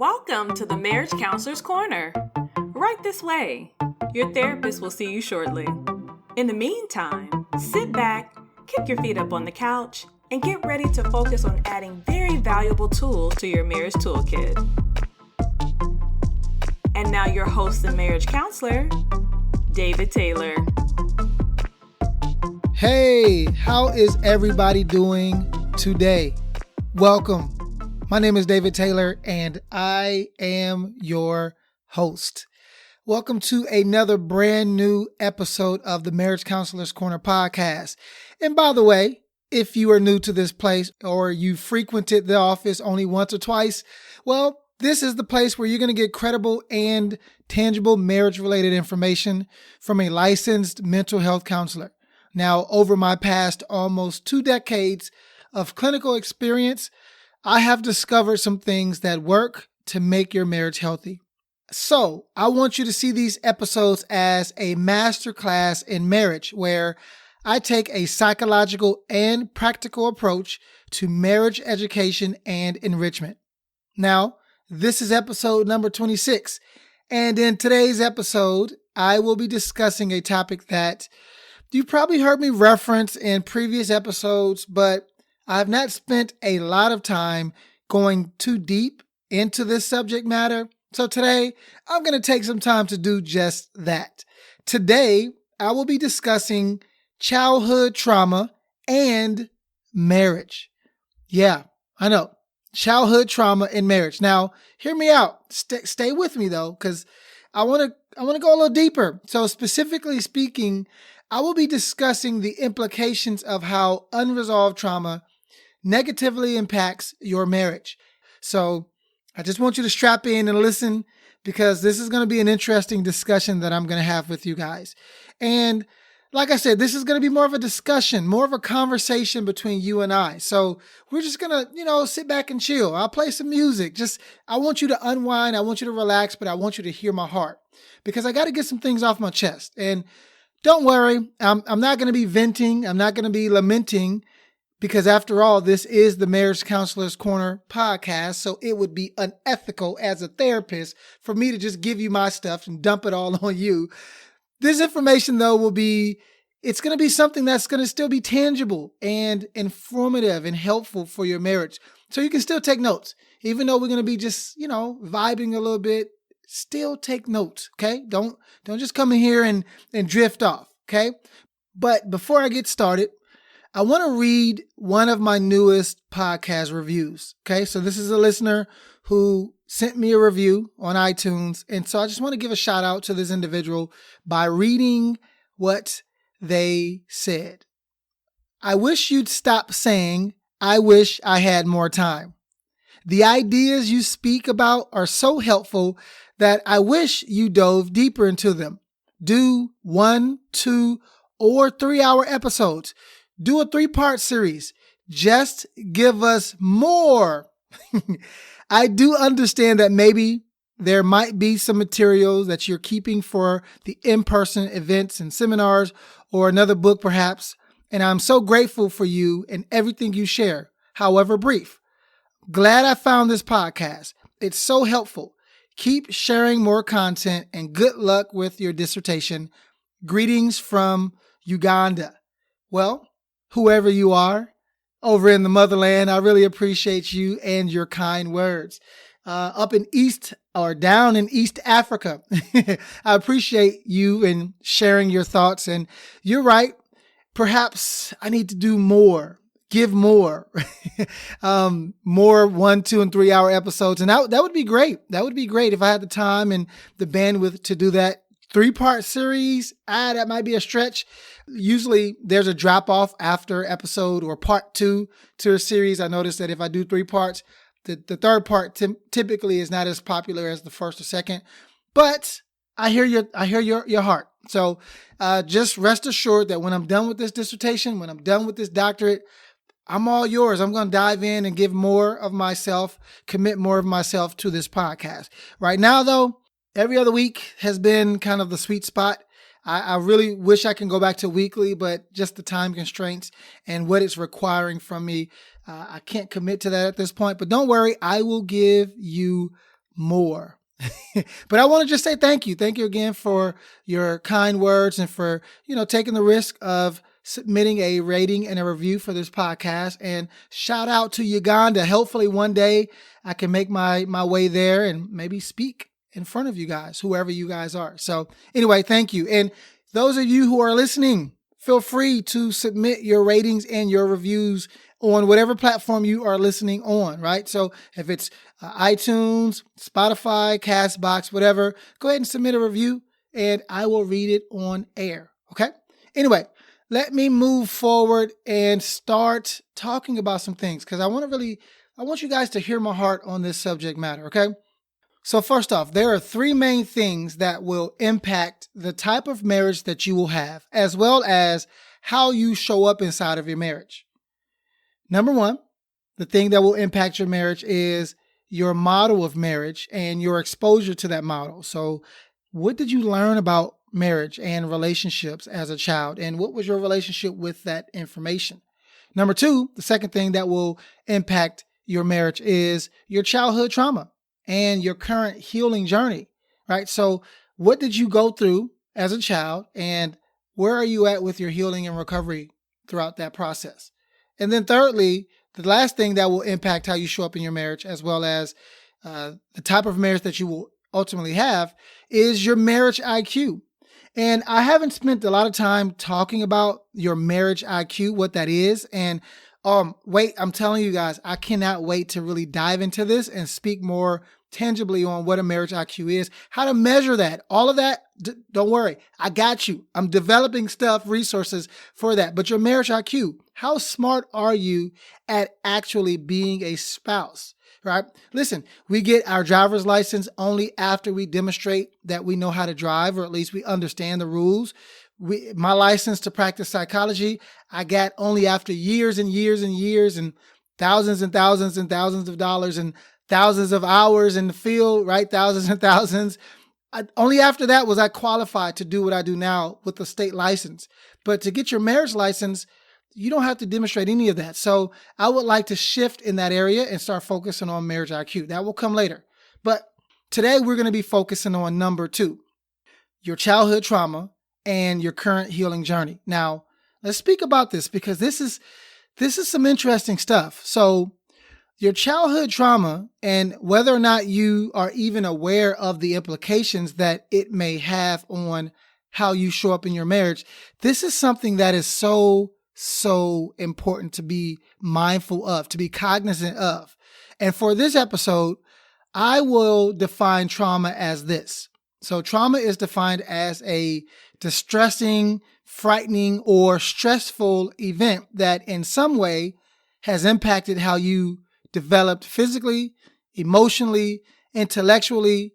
Welcome to the Marriage Counselor's Corner. Right this way. Your therapist will see you shortly. In the meantime, sit back, kick your feet up on the couch, and get ready to focus on adding very valuable tools to your marriage toolkit. And now your host and marriage counselor, David Taylor. Hey, how is everybody doing today? Welcome. My name is David Taylor, and I am your host. Welcome to another brand new episode of the Marriage Counselor's Corner podcast. And by the way, if you are new to this place or you frequented the office only once or twice, well, this is the place where you're going to get credible and tangible marriage-related information from a licensed mental health counselor. Now, over my past almost 2 decades of clinical experience, I have discovered some things that work to make your marriage healthy. So I want you to see these episodes as a masterclass in marriage, where I take a psychological and practical approach to marriage education and enrichment. Now, this is episode number 26. And in today's episode, I will be discussing a topic that you've probably heard me reference in previous episodes, but I've not spent a lot of time going too deep into this subject matter. So today, I'm going to take some time to do just that. Today, I will be discussing childhood trauma and marriage. Yeah, I know. Childhood trauma and marriage. Now, hear me out. Stay with me though, because I want to go a little deeper. So specifically speaking, I will be discussing the implications of how unresolved trauma negatively impacts your marriage. So I just want you to strap in and listen, because this is going to be an interesting discussion that I'm going to have with you guys. And like I said, this is going to be more of a discussion, more of a conversation between you and I. So we're just going to, sit back and chill. I'll play some music. I want you to unwind. I want you to relax, but I want you to hear my heart, because I got to get some things off my chest. And don't worry, I'm not going to be venting. I'm not going to be lamenting, because after all, this is the Marriage Counselor's Corner podcast. So it would be unethical as a therapist for me to just give you my stuff and dump it all on you. This information, though, it's going to be something that's going to still be tangible and informative and helpful for your marriage. So you can still take notes. Even though we're going to be just, vibing a little bit, still take notes, okay? Don't just come in here and drift off, okay? But before I get started, I want to read one of my newest podcast reviews, okay? So this is a listener who sent me a review on iTunes, and so I just want to give a shout out to this individual by reading what they said. I wish you'd stop saying, "I wish I had more time." The ideas you speak about are so helpful that I wish you dove deeper into them. Do 1, 2, or 3-hour episodes. Do a 3-part series. Just give us more. I do understand that maybe there might be some materials that you're keeping for the in-person events and seminars, or another book perhaps, and I'm so grateful for you and everything you share, however brief. Glad I found this podcast. It's so helpful. Keep sharing more content, and good luck with your dissertation. Greetings from Uganda. Well, whoever you are over in the motherland, I really appreciate you and your kind words. Up in down in East Africa, I appreciate you and sharing your thoughts. And you're right. Perhaps I need to do more, give more, more 1, 2, and 3-hour episodes. And that would be great. That would be great if I had the time and the bandwidth to do that. 3-part series, that might be a stretch. Usually there's a drop off after episode or part 2 to a series. I noticed that if I do 3 parts, the third part typically is not as popular as the first or second. But I hear your heart. So just rest assured that when I'm done with this dissertation, when I'm done with this doctorate, I'm all yours. I'm going to dive in and give more of myself, commit more of myself to this podcast. Right now, though, every other week has been kind of the sweet spot. I really wish I can go back to weekly, but just the time constraints and what it's requiring from me, I can't commit to that at this point. But don't worry, I will give you more. But I want to just say thank you. Thank you again for your kind words and for, taking the risk of submitting a rating and a review for this podcast. And shout out to Uganda. Hopefully one day I can make my way there and maybe speak in front of you guys, whoever you guys are. So anyway, thank you. And those of you who are listening, feel free to submit your ratings and your reviews on whatever platform you are listening on, right? So if it's iTunes, Spotify, Castbox, whatever, go ahead and submit a review and I will read it on air, okay? Anyway, let me move forward and start talking about some things because I want you guys to hear my heart on this subject matter, okay? So first off, there are three main things that will impact the type of marriage that you will have, as well as how you show up inside of your marriage. Number one, the thing that will impact your marriage is your model of marriage and your exposure to that model. So what did you learn about marriage and relationships as a child? And what was your relationship with that information? Number two, the second thing that will impact your marriage is your childhood trauma and your current healing journey, right? So what did you go through as a child and where are you at with your healing and recovery throughout that process? And then thirdly, the last thing that will impact how you show up in your marriage, as well as the type of marriage that you will ultimately have, is your marriage IQ. And I haven't spent a lot of time talking about your marriage IQ, what that is. And wait, I'm telling you guys, I cannot wait to really dive into this and speak more tangibly on what a marriage IQ is, how to measure that, all of that. Don't worry. I got you. I'm developing resources for that. But your marriage IQ, how smart are you at actually being a spouse, right? Listen, we get our driver's license only after we demonstrate that we know how to drive, or at least we understand the rules. My license to practice psychology, I got only after years and years and years and thousands and thousands and thousands of dollars and thousands of hours in the field, right? Thousands and thousands. Only after that was I qualified to do what I do now with the state license. But to get your marriage license, you don't have to demonstrate any of that. So I would like to shift in that area and start focusing on marriage IQ. That will come later. But today we're going to be focusing on number two, your childhood trauma and your current healing journey. Now, let's speak about this because this is some interesting stuff. So your childhood trauma and whether or not you are even aware of the implications that it may have on how you show up in your marriage, this is something that is so important to be mindful of, to be cognizant of. And for this episode, I will define trauma as this. So trauma is defined as a distressing, frightening, or stressful event that in some way has impacted how you developed physically, emotionally, intellectually,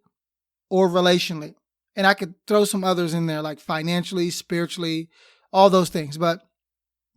or relationally. And I could throw some others in there like financially, spiritually, all those things. But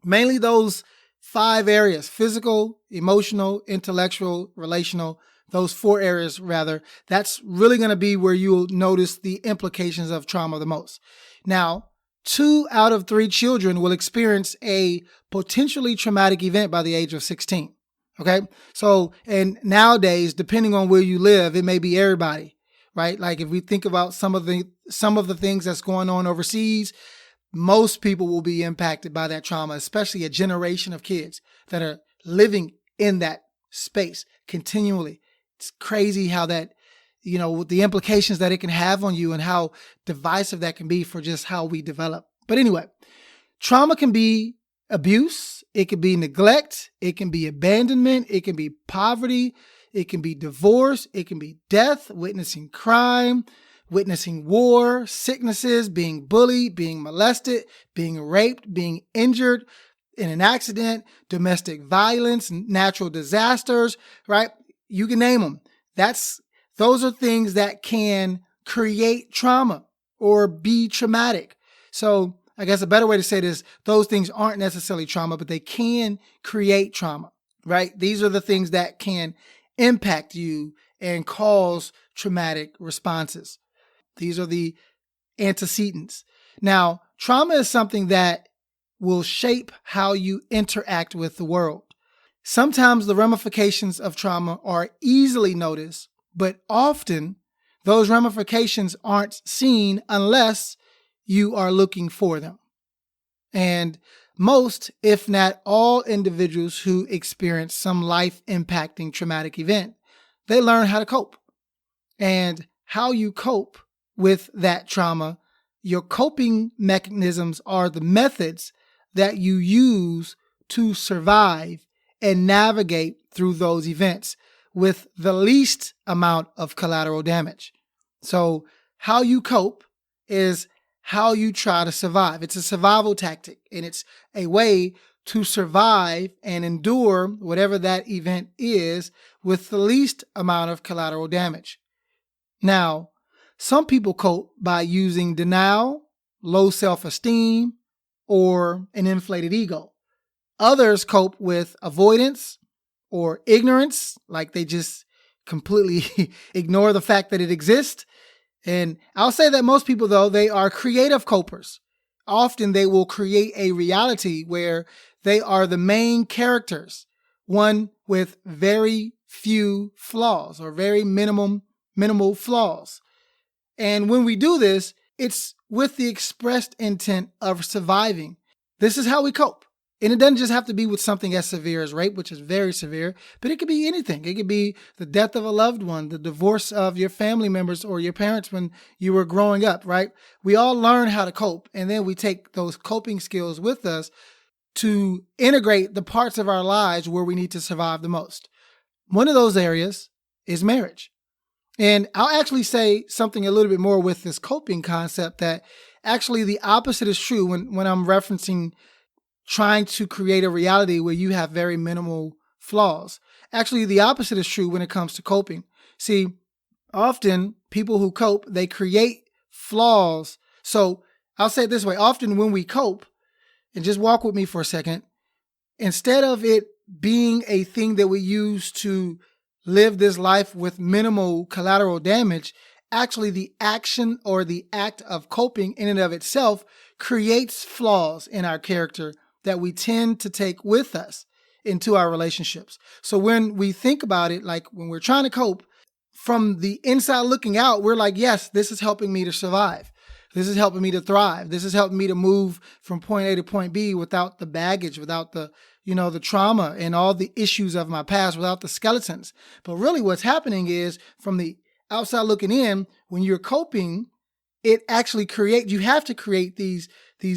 mainly those 5 areas: physical, emotional, intellectual, relational, those 4 areas rather. That's really going to be where you'll notice the implications of trauma the most. Now, 2 out of 3 children will experience a potentially traumatic event by the age of 16. Okay. So, and nowadays, depending on where you live, it may be everybody, right? Like if we think about some of the things that's going on overseas, most people will be impacted by that trauma, especially a generation of kids that are living in that space continually. It's crazy how that, the implications that it can have on you and how divisive that can be for just how we develop. But anyway, trauma can be abuse, it can be neglect, it can be abandonment, it can be poverty, it can be divorce, it can be death, witnessing crime, witnessing war, sicknesses, being bullied, being molested, being raped, being injured in an accident, domestic violence, natural disasters, right? You can name them. Those are things that can create trauma or be traumatic. So I guess a better way to say this, those things aren't necessarily trauma, but they can create trauma, right? These are the things that can impact you and cause traumatic responses. These are the antecedents. Now, trauma is something that will shape how you interact with the world. Sometimes the ramifications of trauma are easily noticed but often those ramifications aren't seen unless you are looking for them. And most, if not all individuals who experience some life-impacting traumatic event, they learn how to cope. And how you cope with that trauma, your coping mechanisms are the methods that you use to survive and navigate through those events with the least amount of collateral damage. So how you cope is how you try to survive. It's a survival tactic, and it's a way to survive and endure whatever that event is with the least amount of collateral damage. Now, some people cope by using denial, low self-esteem, or an inflated ego. Others cope with avoidance or ignorance, like they just completely ignore the fact that it exists. And I'll say that most people, though, they are creative copers. Often they will create a reality where they are the main characters, one with very few flaws or very minimal flaws. And when we do this, it's with the expressed intent of surviving. This is how we cope. And it doesn't just have to be with something as severe as rape, which is very severe, but it could be anything. It could be the death of a loved one, the divorce of your family members or your parents when you were growing up, right? We all learn how to cope, and then we take those coping skills with us to integrate the parts of our lives where we need to survive the most. One of those areas is marriage. And I'll actually say something a little bit more with this coping concept, that actually the opposite is true when I'm referencing trying to create a reality where you have very minimal flaws. Actually, the opposite is true when it comes to coping. See, often people who cope, they create flaws. So I'll say it this way. Often when we cope, and just walk with me for a second, instead of it being a thing that we use to live this life with minimal collateral damage, actually the action or the act of coping in and of itself creates flaws in our character that we tend to take with us into our relationships. So when we think about it, like when we're trying to cope, from the inside looking out, we're like, yes, this is helping me to survive. This is helping me to thrive. This is helping me to move from point A to point B without the baggage, without the trauma and all the issues of my past, without the skeletons. But really what's happening is, from the outside looking in, when you're coping, it actually you have to create these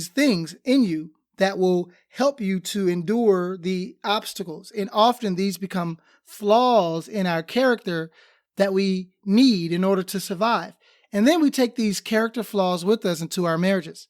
things in you that will help you to endure the obstacles. And often these become flaws in our character that we need in order to survive. And then we take these character flaws with us into our marriages.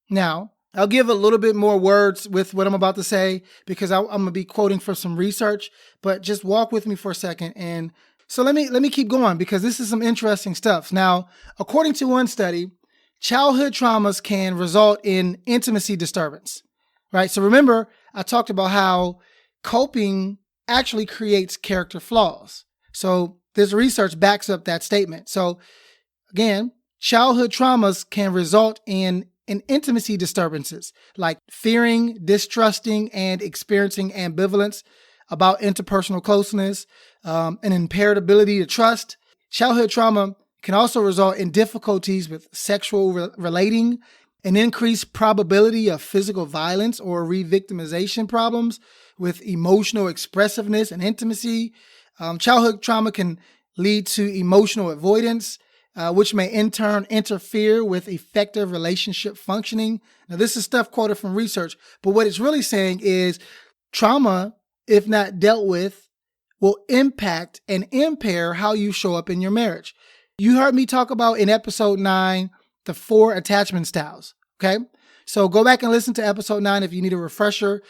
Now, I'll give a little bit more words with what I'm about to say, because I'm going to be quoting from some research, but just walk with me for a second. And so let me keep going, because this is some interesting stuff. Now, according to one study, childhood traumas can result in intimacy disturbance, right? So remember, I talked about how coping actually creates character flaws. So this research backs up that statement. So again, childhood traumas can result in intimacy disturbances, like fearing, distrusting, and experiencing ambivalence about interpersonal closeness, an impaired ability to trust. Childhood trauma can also result in difficulties with sexual relating, an increased probability of physical violence or re-victimization problems with emotional expressiveness and intimacy. Childhood trauma can lead to emotional avoidance, which may in turn interfere with effective relationship functioning. Now, this is stuff quoted from research, but what it's really saying is trauma, if not dealt with, will impact and impair how you show up in your marriage. You heard me talk about in episode 9, the 4 attachment styles. Okay. So go back and listen to episode 9 if you need a refresher.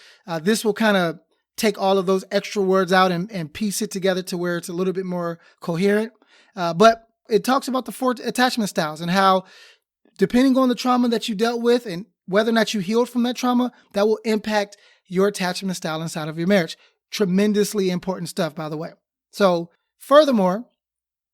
This will kind of take all of those extra words out and piece it together to where it's a little bit more coherent. But it talks about the 4 attachment styles and how, depending on the trauma that you dealt with and whether or not you healed from that trauma, that will impact your attachment style inside of your marriage. Tremendously important stuff, by the way. So furthermore,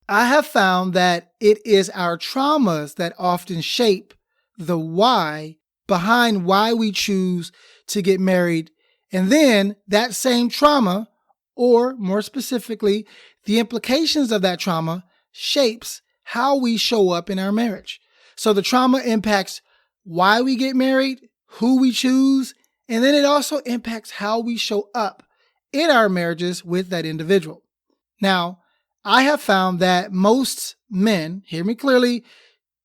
I have found that it is our traumas that often shape the why behind why we choose to get married. And then that same trauma, or more specifically, the implications of that trauma shapes how we show up in our marriage. So the trauma impacts why we get married, who we choose, and then it also impacts how we show up in our marriages with that individual. Now, I have found that most men, hear me clearly,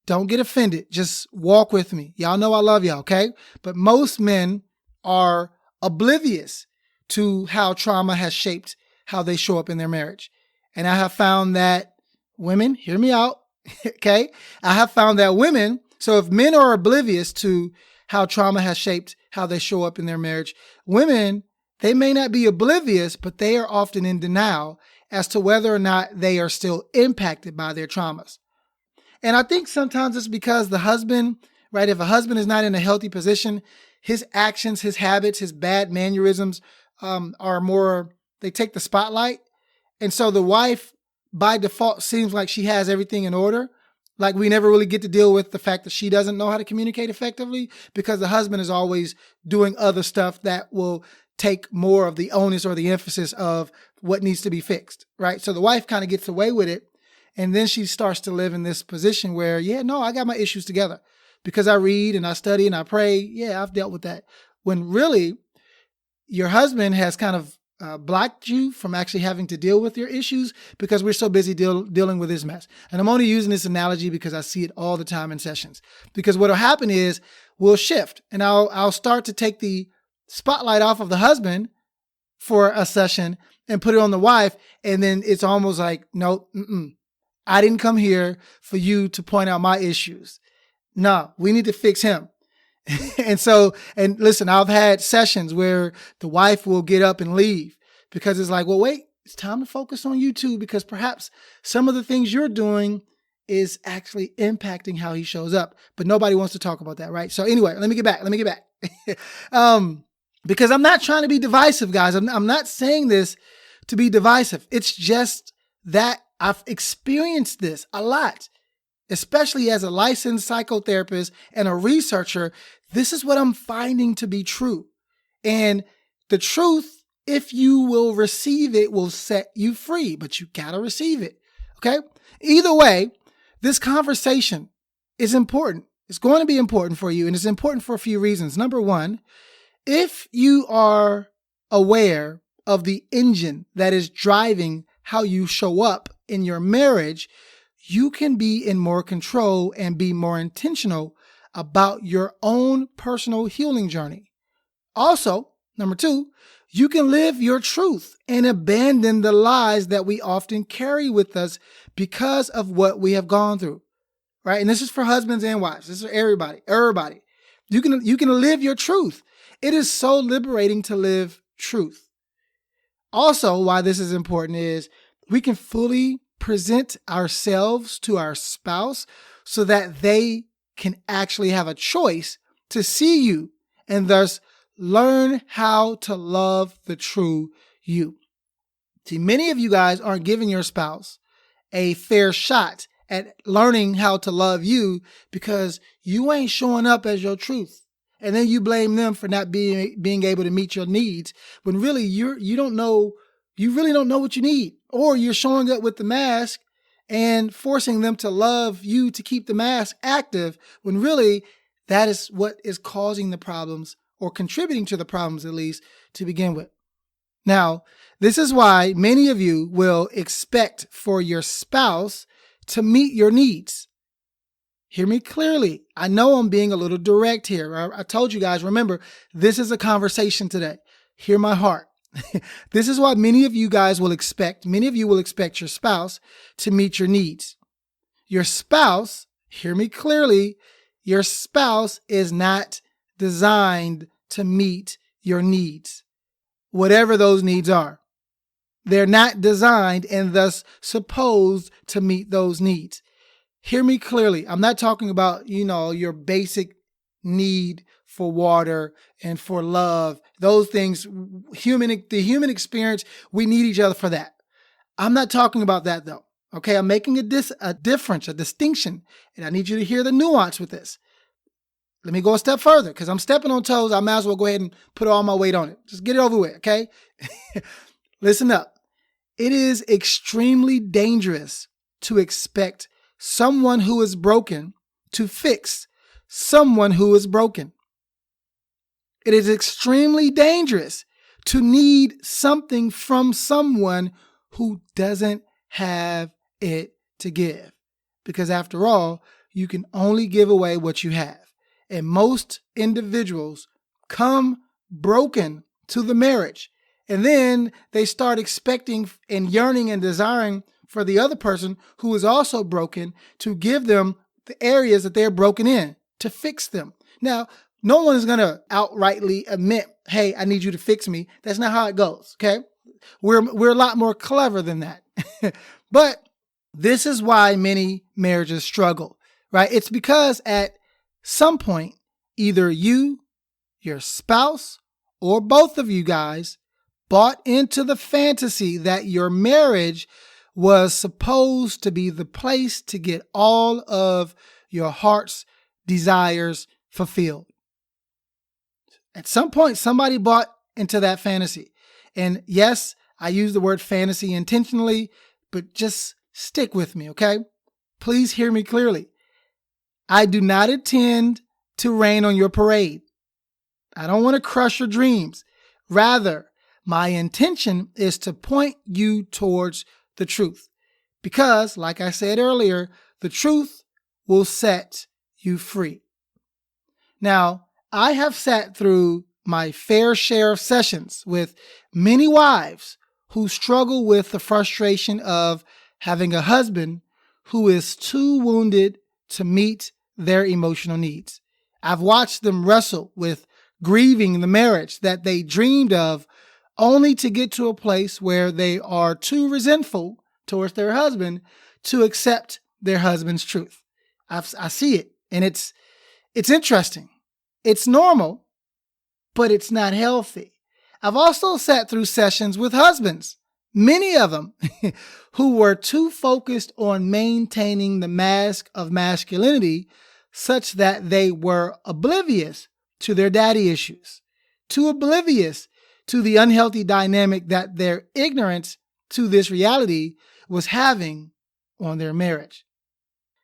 don't get offended, just walk with me. Y'all know I love y'all, okay? But most men are oblivious to how trauma has shaped how they show up in their marriage. And I have found that women, hear me out, okay? I have found that women, so if men are oblivious to how trauma has shaped how they show up in their marriage, women, they may not be oblivious, but they are often in denial as to whether or not they are still impacted by their traumas. And I think sometimes it's because the husband, right, if a husband is not in a healthy position, his actions, his habits, his bad mannerisms are more, they take the spotlight. And so the wife, by default, seems like she has everything in order. Like we never really get to deal with the fact that she doesn't know how to communicate effectively because the husband is always doing other stuff that will take more of the onus or the emphasis of what needs to be fixed, right? So the wife kind of gets away with it. And then she starts to live in this position where, yeah, no, I got my issues together because I read and I study and I pray. Yeah, I've dealt with that. When really your husband has kind of blocked you from actually having to deal with your issues because we're so busy dealing with his mess. And I'm only using this analogy because I see it all the time in sessions. Because what will happen is we'll shift and I'll start to take the spotlight off of the husband for a session and put it on the wife. And then it's almost like, no, I didn't come here for you to point out my issues. No, we need to fix him. And listen, I've had sessions where the wife will get up and leave because it's like, well, wait, it's time to focus on you too, because perhaps some of the things you're doing is actually impacting how he shows up, but nobody wants to talk about that, right? So anyway, let me get back. Because I'm not trying to be divisive, guys. I'm not saying this to be divisive. It's just that I've experienced this a lot, especially as a licensed psychotherapist and a researcher. This is what I'm finding to be true. And the truth, if you will receive it, will set you free, but you gotta receive it. Okay? Either way, this conversation is important. It's going to be important for you, and it's important for a few reasons. Number one, if you are aware of the engine that is driving how you show up in your marriage, you can be in more control and be more intentional about your own personal healing journey. Also, number two, you can live your truth and abandon the lies that we often carry with us because of what we have gone through, right? And this is for husbands and wives. This is for everybody. You can live your truth. It is so liberating to live truth. Also, why this is important is we can fully present ourselves to our spouse so that they can actually have a choice to see you and thus learn how to love the true you. See, many of you guys aren't giving your spouse a fair shot at learning how to love you because you ain't showing up as your truth. And then you blame them for not being able to meet your needs when really you really don't know what you need, or you're showing up with the mask and forcing them to love you to keep the mask active when really that is what is causing the problems or contributing to the problems, at least to begin with. Now, this is why many of you will expect for your spouse to meet your needs. Hear me clearly. I know I'm being a little direct here. I told you guys, remember, this is a conversation today. Hear my heart. This is what many of you will expect your spouse to meet your needs. Your spouse, hear me clearly, your spouse is not designed to meet your needs, whatever those needs are. They're not designed and thus supposed to meet those needs. Hear me clearly. I'm not talking about, your basic need for water and for love. Those things, the human experience, we need each other for that. I'm not talking about that though. Okay, I'm making a difference, a distinction, and I need you to hear the nuance with this. Let me go a step further because I'm stepping on toes. I might as well go ahead and put all my weight on it. Just get it over with, okay? Listen up. It is extremely dangerous to expect someone who is broken to fix someone who is broken. It is extremely dangerous to need something from someone who doesn't have it to give. Because after all, you can only give away what you have. And most individuals come broken to the marriage. And then they start expecting and yearning and desiring for the other person who is also broken to give them the areas that they're broken in, to fix them. Now, no one is going to outrightly admit, hey, I need you to fix me. That's not how it goes, okay? We're a lot more clever than that. But this is why many marriages struggle, right? It's because at some point, either you, your spouse, or both of you guys bought into the fantasy that your marriage was supposed to be the place to get all of your heart's desires fulfilled. At some point, somebody bought into that fantasy. And yes, I use the word fantasy intentionally, but just stick with me, okay? Please hear me clearly. I do not intend to rain on your parade. I don't want to crush your dreams. Rather, my intention is to point you towards the truth. Because, like I said earlier, the truth will set you free. Now, I have sat through my fair share of sessions with many wives who struggle with the frustration of having a husband who is too wounded to meet their emotional needs. I've watched them wrestle with grieving the marriage that they dreamed of, only to get to a place where they are too resentful towards their husband to accept their husband's truth. I see it, and it's interesting. It's normal, but it's not healthy. I've also sat through sessions with husbands, many of them, who were too focused on maintaining the mask of masculinity such that they were oblivious to their daddy issues, too oblivious to the unhealthy dynamic that their ignorance to this reality was having on their marriage.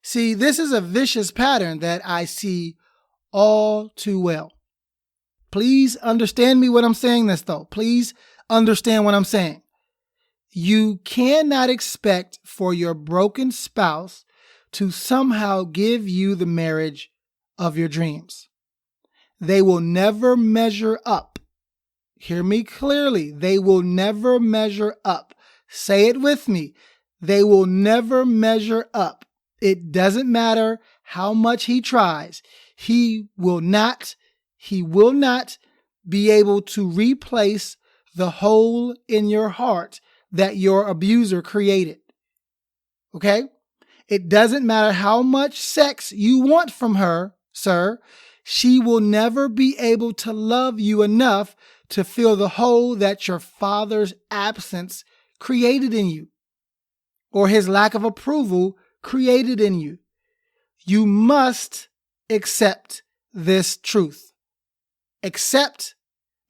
See, this is a vicious pattern that I see all too well. Please understand me when I'm saying this, though. Please understand what I'm saying. You cannot expect for your broken spouse to somehow give you the marriage of your dreams. They will never measure up. Hear me clearly. They will never measure up. Say it with me. They will never measure up. It doesn't matter how much he tries. He will not be able to replace the hole in your heart that your abuser created. Okay? It doesn't matter how much sex you want from her, sir. She will never be able to love you enough to fill the hole that your father's absence created in you, or his lack of approval created in you. You must accept this truth. Accept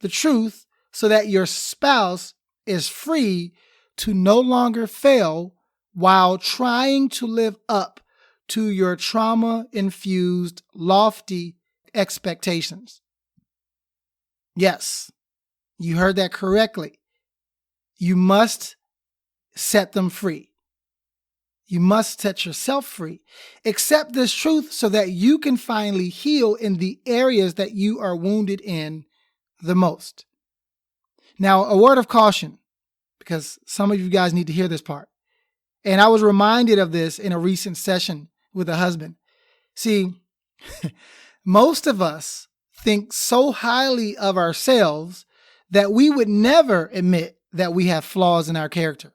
the truth so that your spouse is free to no longer fail while trying to live up to your trauma-infused, lofty expectations. Yes, you heard that correctly. You must set them free. You must set yourself free. Accept this truth so that you can finally heal in the areas that you are wounded in the most. Now, a word of caution, because some of you guys need to hear this part. And I was reminded of this in a recent session with a husband. See, most of us think so highly of ourselves that we would never admit that we have flaws in our character.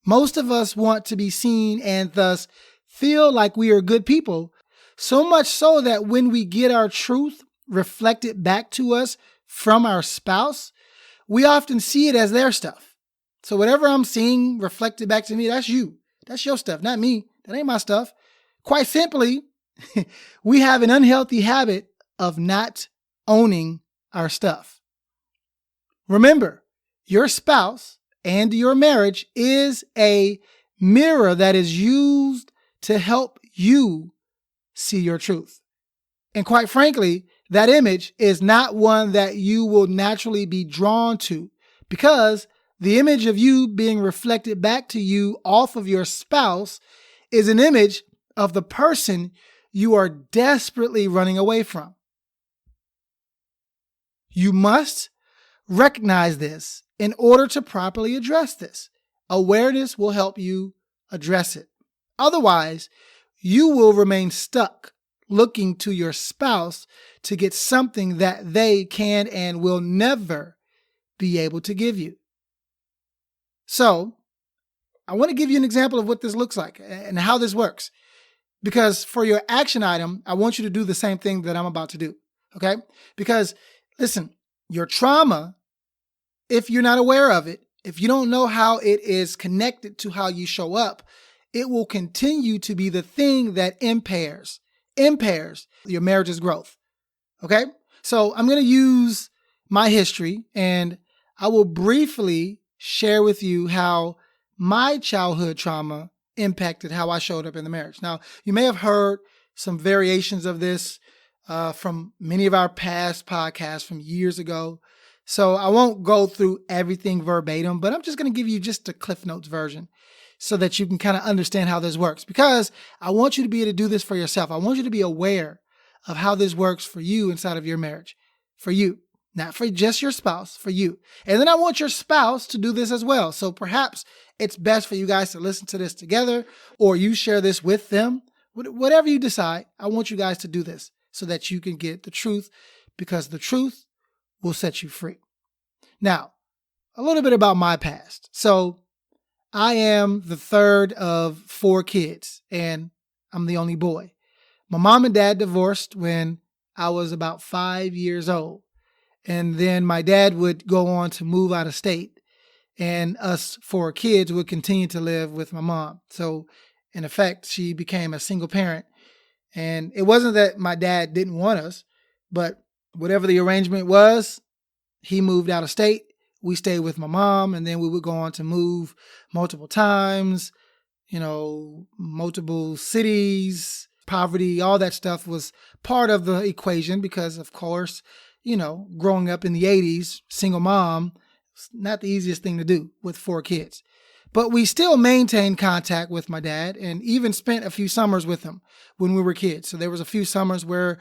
Most of us want to be seen and thus feel like we are good people, so much so that when we get our truth reflected back to us from our spouse, we often see it as their stuff. So whatever I'm seeing reflected back to me, that's you. That's your stuff, not me. That ain't my stuff. Quite simply, we have an unhealthy habit of not owning our stuff. Remember, your spouse, and your marriage is a mirror that is used to help you see your truth. And quite frankly, that image is not one that you will naturally be drawn to, because the image of you being reflected back to you off of your spouse is an image of the person you are desperately running away from. You must recognize this in order to properly address this. Awareness will help you address it. Otherwise, you will remain stuck looking to your spouse to get something that they can and will never be able to give you. So, I want to give you an example of what this looks like and how this works. Because for your action item, I want you to do the same thing that I'm about to do. Okay? Because listen, your trauma, if you're not aware of it, if you don't know how it is connected to how you show up, it will continue to be the thing that impairs your marriage's growth. Okay? So I'm going to use my history, and I will briefly share with you how my childhood trauma impacted how I showed up in the marriage. Now, you may have heard some variations of this from many of our past podcasts from years ago. So I won't go through everything verbatim, but I'm just going to give you just a Cliff Notes version so that you can kind of understand how this works, because I want you to be able to do this for yourself. I want you to be aware of how this works for you inside of your marriage, for you, not for just your spouse, for you. And then I want your spouse to do this as well. So perhaps it's best for you guys to listen to this together, or you share this with them. Whatever you decide, I want you guys to do this so that you can get the truth, because the truth will set you free. Now, a little bit about my past. So I am the third of 4 kids, and I'm the only boy. My mom and dad divorced when I was about 5 years old. And then my dad would go on to move out of state, and us 4 kids would continue to live with my mom. So in effect, she became a single parent. And it wasn't that my dad didn't want us, but whatever the arrangement was, he moved out of state. We stayed with my mom, and then we would go on to move multiple times, multiple cities. Poverty, all that stuff was part of the equation because, of course, growing up in the 80s, single mom, it's not the easiest thing to do with 4 kids. But we still maintained contact with my dad and even spent a few summers with him when we were kids. So there was a few summers where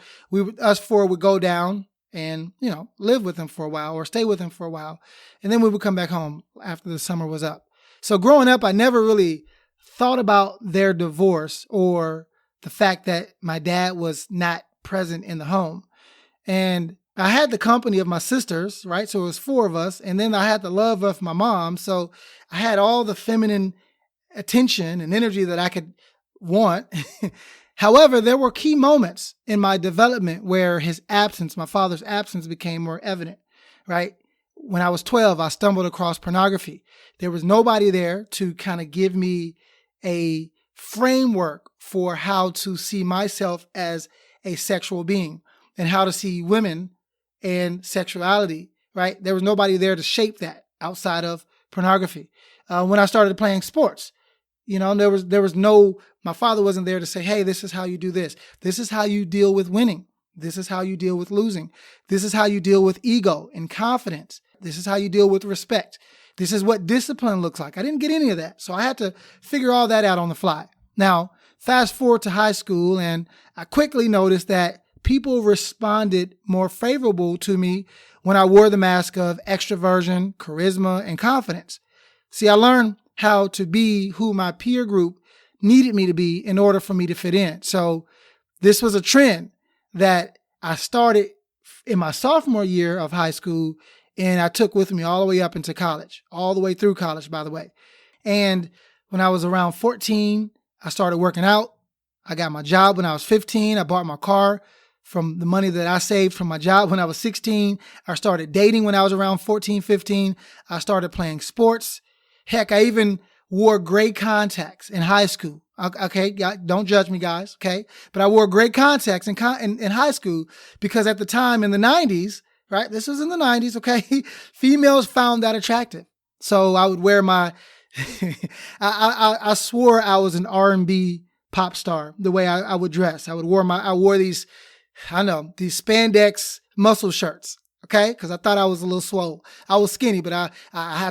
us 4 would go down and, live with him for a while or stay with him for a while. And then we would come back home after the summer was up. So growing up, I never really thought about their divorce or the fact that my dad was not present in the home. And I had the company of my sisters, right? So it was 4 of us. And then I had the love of my mom. So I had all the feminine attention and energy that I could want. However, there were key moments in my development where my father's absence became more evident, right? When I was 12, I stumbled across pornography. There was nobody there to kind of give me a framework for how to see myself as a sexual being and how to see women and sexuality, right? There was nobody there to shape that outside of pornography. When I started playing sports, my father wasn't there to say, hey, this is how you do this. This is how you deal with winning. This is how you deal with losing. This is how you deal with ego and confidence. This is how you deal with respect. This is what discipline looks like. I didn't get any of that. So I had to figure all that out on the fly. Now, fast forward to high school, and I quickly noticed that people responded more favorable to me when I wore the mask of extroversion, charisma, and confidence. See, I learned how to be who my peer group needed me to be in order for me to fit in. So this was a trend that I started in my sophomore year of high school, and I took with me all the way up into college, all the way through college, by the way. And when I was around 14, I started working out. I got my job when I was 15. I bought my car from the money that I saved from my job when I was 16. I started dating when I was around 14, 15. I started playing sports. Heck, I even wore gray contacts in high school. Okay, don't judge me, guys, okay? But I wore gray contacts in high school because at the time in the 90s, right? This was in the 90s, okay? Females found that attractive. So I would wear my, I swore I was an R&B pop star the way I would dress. I wore these, I know, these spandex muscle shirts. Okay. Cause I thought I was a little swole. I was skinny, but I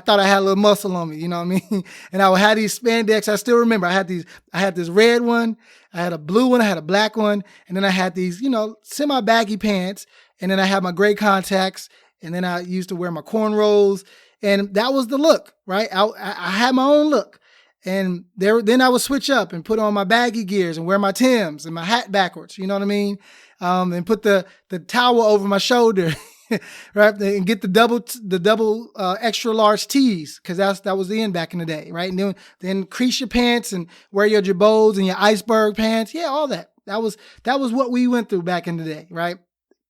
thought I had a little muscle on me. You know what I mean? And I would have these spandex. I still remember I had this red one. I had a blue one. I had a black one. And then I had these, semi baggy pants. And then I had my gray contacts. And then I used to wear my cornrows. And that was the look, right? I had my own look. And then I would switch up and put on my baggy gears and wear my Timbs and my hat backwards. You know what I mean? And put the towel over my shoulder, right? And get the double extra large tees, because that was the end back in the day, right? And then crease your pants and wear your jabots and your iceberg pants. Yeah, all that. That was what we went through back in the day, right?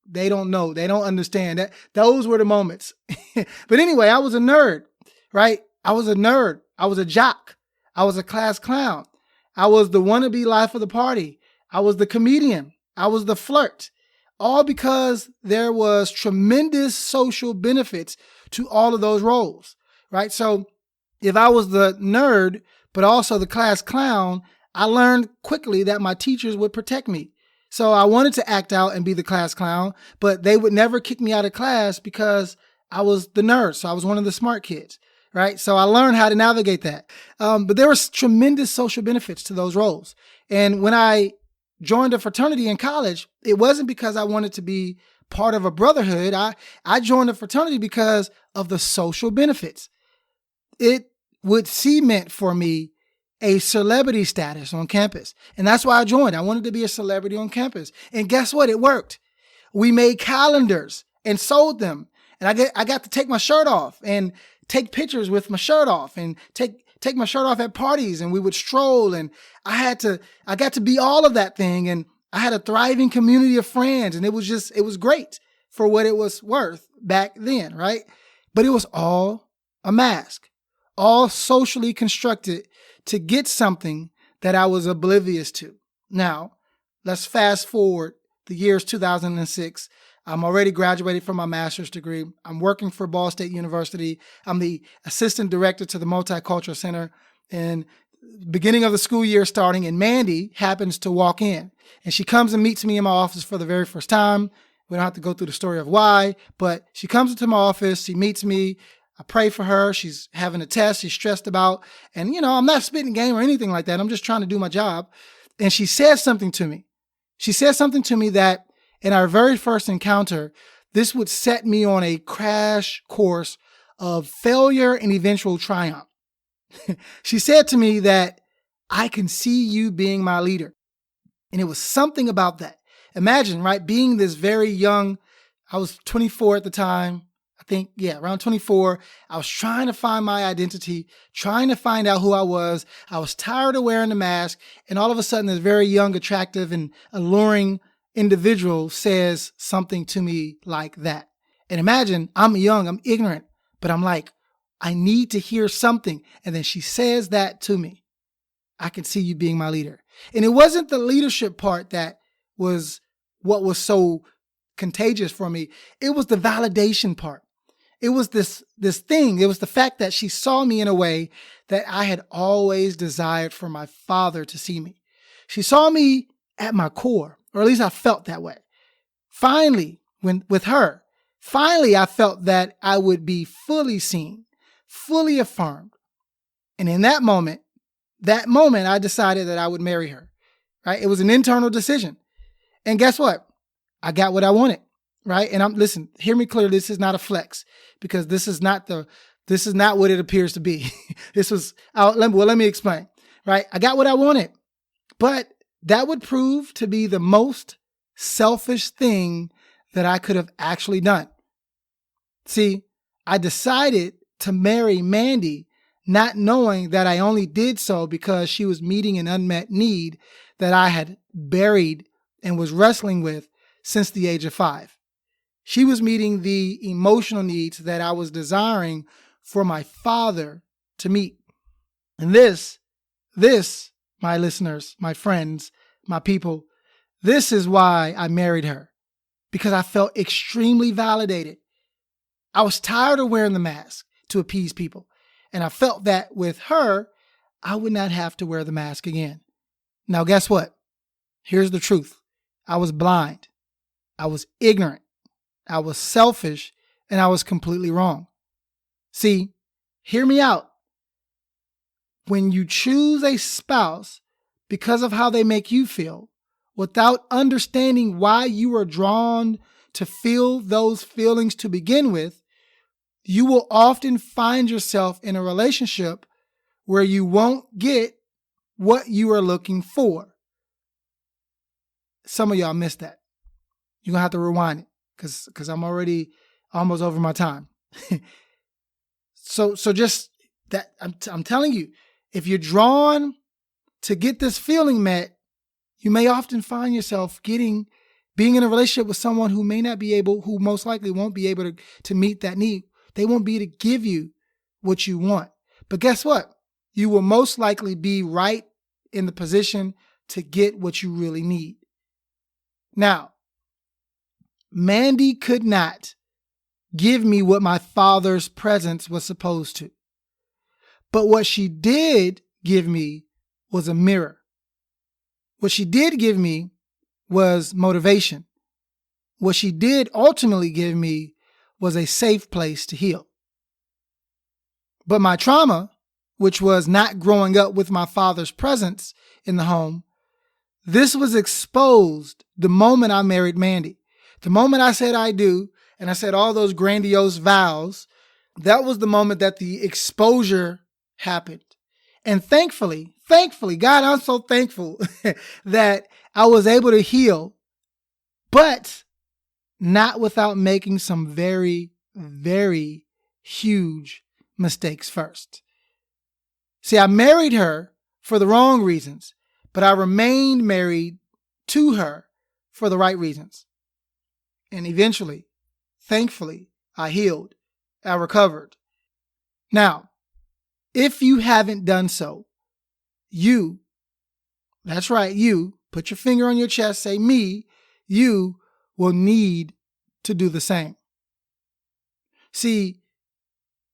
They don't know. They don't understand that. Those were the moments. But anyway, I was a nerd, right? I was a nerd. I was a jock. I was a class clown. I was the wannabe life of the party. I was the comedian. I was the flirt. All because there was tremendous social benefits to all of those roles, right? So if I was the nerd, but also the class clown, I learned quickly that my teachers would protect me. So I wanted to act out and be the class clown, but they would never kick me out of class because I was the nerd. So I was one of the smart kids, right? So I learned how to navigate that. But there was tremendous social benefits to those roles. And when I joined a fraternity in college, it wasn't because I wanted to be part of a brotherhood. I joined a fraternity because of the social benefits. It would cement for me a celebrity status on campus. And that's why I joined. I wanted to be a celebrity on campus. And guess what? It worked. We made calendars and sold them. And I got to take my shirt off and take pictures with my shirt off and take my shirt off at parties, and we would stroll, and I got to be all of that thing. And I had a thriving community of friends, and it was great for what it was worth back then. Right. But it was all a mask, all socially constructed to get something that I was oblivious to. Now, let's fast forward the years 2006. I'm already graduated from my master's degree. I'm working for Ball State University. I'm the assistant director to the Multicultural Center. And beginning of the school year starting, and Mandy happens to walk in. And she comes and meets me in my office for the very first time. We don't have to go through the story of why, but she comes into my office, she meets me. I pray for her. She's having a test she's stressed about. And, I'm not spitting game or anything like that. I'm just trying to do my job. And she said something to me. She said something to me that in our very first encounter, this would set me on a crash course of failure and eventual triumph. She said to me that I can see you being my leader. And it was something about that. Imagine, right, being this very young, I was 24 at the time. Around 24, I was trying to find my identity, trying to find out who I was. I was tired of wearing the mask. And all of a sudden, this very young, attractive, and alluring individual says something to me like that. And imagine, I'm young, I'm ignorant, but I'm like, I need to hear something. And then she says that to me. I can see you being my leader. And it wasn't the leadership part that was what was so contagious for me. It was the validation part. It was this thing. It was the fact that she saw me in a way that I had always desired for my father to see me. She saw me at my core, or at least I felt that way. Finally, with her, I felt that I would be fully seen, fully affirmed. And in that moment, I decided that I would marry her, right? It was an internal decision. And guess what? I got what I wanted. Right. And listen, hear me clearly. This is not a flex, because this is not what it appears to be. Let me explain. Right. I got what I wanted, but that would prove to be the most selfish thing that I could have actually done. See, I decided to marry Mandy, not knowing that I only did so because she was meeting an unmet need that I had buried and was wrestling with since the age of 5. She was meeting the emotional needs that I was desiring for my father to meet. And this, my listeners, my friends, my people, this is why I married her, because I felt extremely validated. I was tired of wearing the mask to appease people. and I felt that with her, I would not have to wear the mask again. Now, guess what? Here's the truth. I was blind. I was ignorant. I was selfish, and I was completely wrong. See, hear me out. When you choose a spouse because of how they make you feel, without understanding why you are drawn to feel those feelings to begin with, you will often find yourself in a relationship where you won't get what you are looking for. Some of y'all missed that. You're going to have to rewind it because I'm already almost over my time. So just that I'm telling you, if you're drawn to get this feeling met, you may often find yourself being in a relationship with someone who who most likely won't be able to meet that need. They won't be able to give you what you want. But guess what? You will most likely be right in the position to get what you really need. Now, Mandy could not give me what my father's presence was supposed to. But what she did give me was a mirror. What she did give me was motivation. What she did ultimately give me was a safe place to heal. But my trauma, which was not growing up with my father's presence in the home, this was exposed the moment I married Mandy. The moment I said I do, and I said all those grandiose vows, that was the moment that the exposure happened. And thankfully, God, I'm so thankful that I was able to heal, but not without making some very, very huge mistakes first. See, I married her for the wrong reasons, but I remained married to her for the right reasons. And eventually, thankfully, I healed. I recovered. Now, if you haven't done so, that's right, put your finger on your chest, say me, you will need to do the same. See,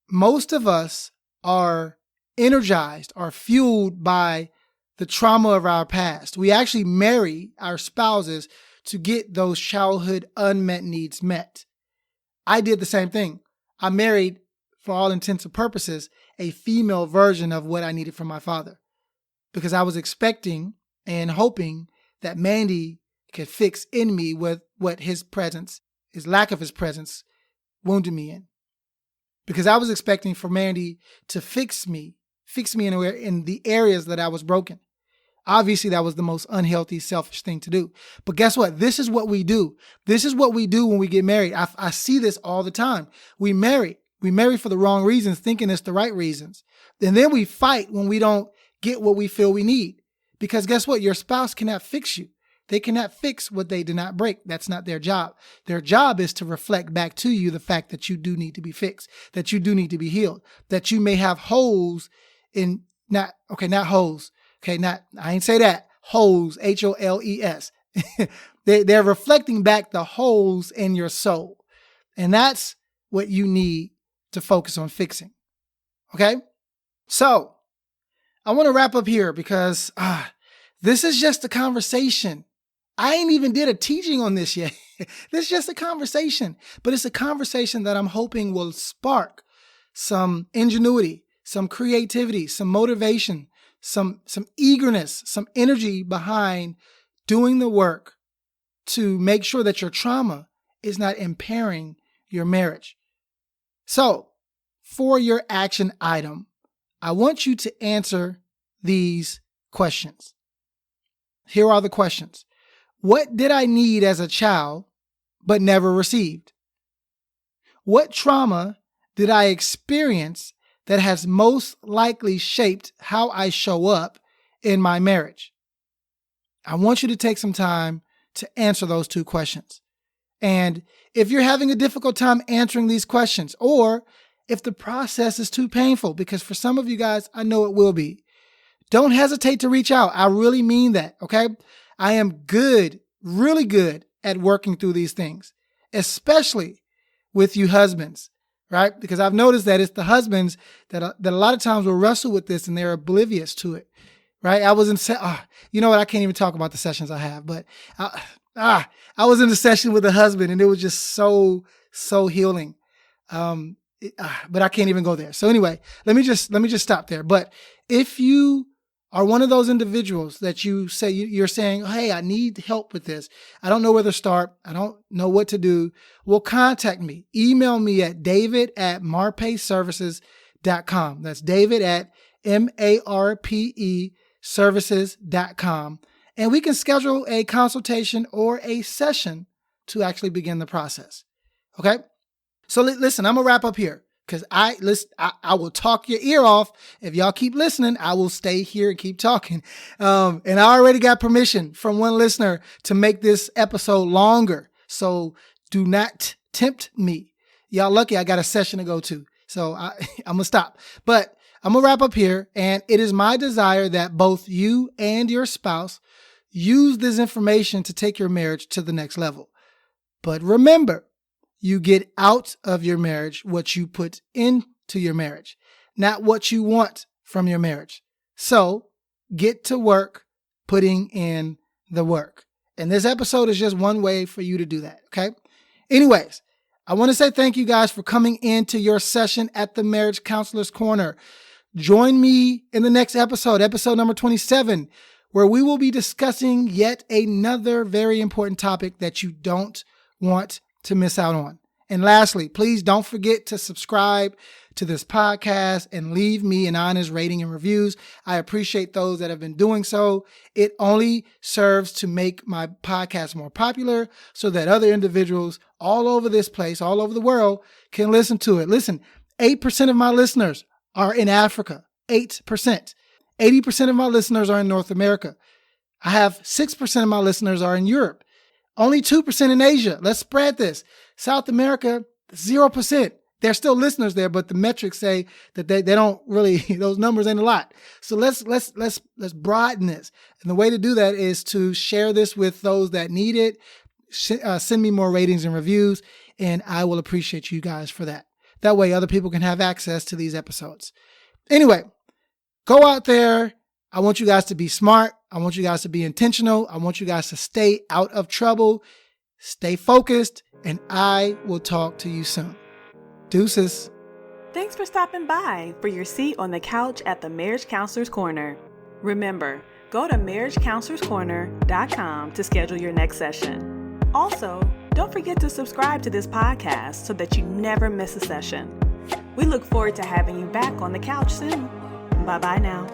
most of us are energized, are fueled by the trauma of our past. We actually marry our spouses to get those childhood unmet needs met. I did the same thing. I married, for all intents and purposes, a female version of what I needed from my father, because I was expecting and hoping that Mandy could fix in me what his lack of his presence wounded me in. Because I was expecting for Mandy to fix me in the areas that I was broken. Obviously, that was the most unhealthy, selfish thing to do. But guess what? This is what we do. This is what we do when we get married. I see this all the time. We marry for the wrong reasons, thinking it's the right reasons. And then we fight when we don't get what we feel we need. Because guess what? Your spouse cannot fix you. They cannot fix what they did not break. That's not their job. Their job is to reflect back to you the fact that you do need to be fixed, that you do need to be healed, that you may have holes not holes. Okay, I ain't say that. Holes, Holes. They're reflecting back the holes in your soul. And that's what you need to focus on fixing. Okay? So, I want to wrap up here because this is just a conversation. I ain't even did a teaching on this yet. This is just a conversation. But it's a conversation that I'm hoping will spark some ingenuity, some creativity, some motivation, some eagerness, some energy behind doing the work to make sure that your trauma is not impairing your marriage. So, for your action item, I want you to answer these questions. Here are the questions. What did I need as a child but never received? What trauma did I experience that has most likely shaped how I show up in my marriage? I want you to take some time to answer those two questions. And if you're having a difficult time answering these questions, or if the process is too painful, because for some of you guys, I know it will be, don't hesitate to reach out. I really mean that, okay? I am good, really good at working through these things, especially with you husbands, right? Because I've noticed that it's the husbands that a lot of times will wrestle with this and they're oblivious to it, right? I was in, you know what? I can't even talk about the sessions I have, but I was in a session with a husband and it was just so healing. But I can't even go there. So anyway, let me just stop there. But if you are one of those individuals that you say, you're saying, hey, I need help with this. I don't know where to start. I don't know what to do. Well, contact me. Email me at david@marpeservices.com. That's david@MARPE services.com. And we can schedule a consultation or a session to actually begin the process. Okay? So listen, I'm going to wrap up here because I will talk your ear off. If y'all keep listening, I will stay here and keep talking. And I already got permission from one listener to make this episode longer. So do not tempt me. Y'all lucky I got a session to go to. So I'm going to stop. But I'm going to wrap up here. And it is my desire that both you and your spouse use this information to take your marriage to the next level. But remember, you get out of your marriage what you put into your marriage, not what you want from your marriage. So get to work putting in the work. And this episode is just one way for you to do that. Okay. Anyways, I want to say thank you guys for coming into your session at the Marriage Counselor's Corner. Join me in the next episode number 27, where we will be discussing yet another very important topic that you don't want to miss out on. And lastly, please don't forget to subscribe to this podcast and leave me an honest rating and reviews. I appreciate those that have been doing so. It only serves to make my podcast more popular so that other individuals all over this place, all over the world, can listen to it. Listen, 8% of my listeners are in Africa. 8%. 80% of my listeners are in North America. I have 6% of my listeners are in Europe. Only 2% in Asia. Let's spread this. South America, 0%. They're still listeners there, but the metrics say that they don't really, those numbers ain't a lot. So let's broaden this. And the way to do that is to share this with those that need it. Send me more ratings and reviews, and I will appreciate you guys for that. That way other people can have access to these episodes. Anyway, go out there. I want you guys to be smart. I want you guys to be intentional. I want you guys to stay out of trouble, stay focused, and I will talk to you soon. Deuces. Thanks for stopping by for your seat on the couch at the Marriage Counselor's Corner. Remember, go to marriagecounselorscorner.com to schedule your next session. Also, don't forget to subscribe to this podcast so that you never miss a session. We look forward to having you back on the couch soon. Bye-bye now.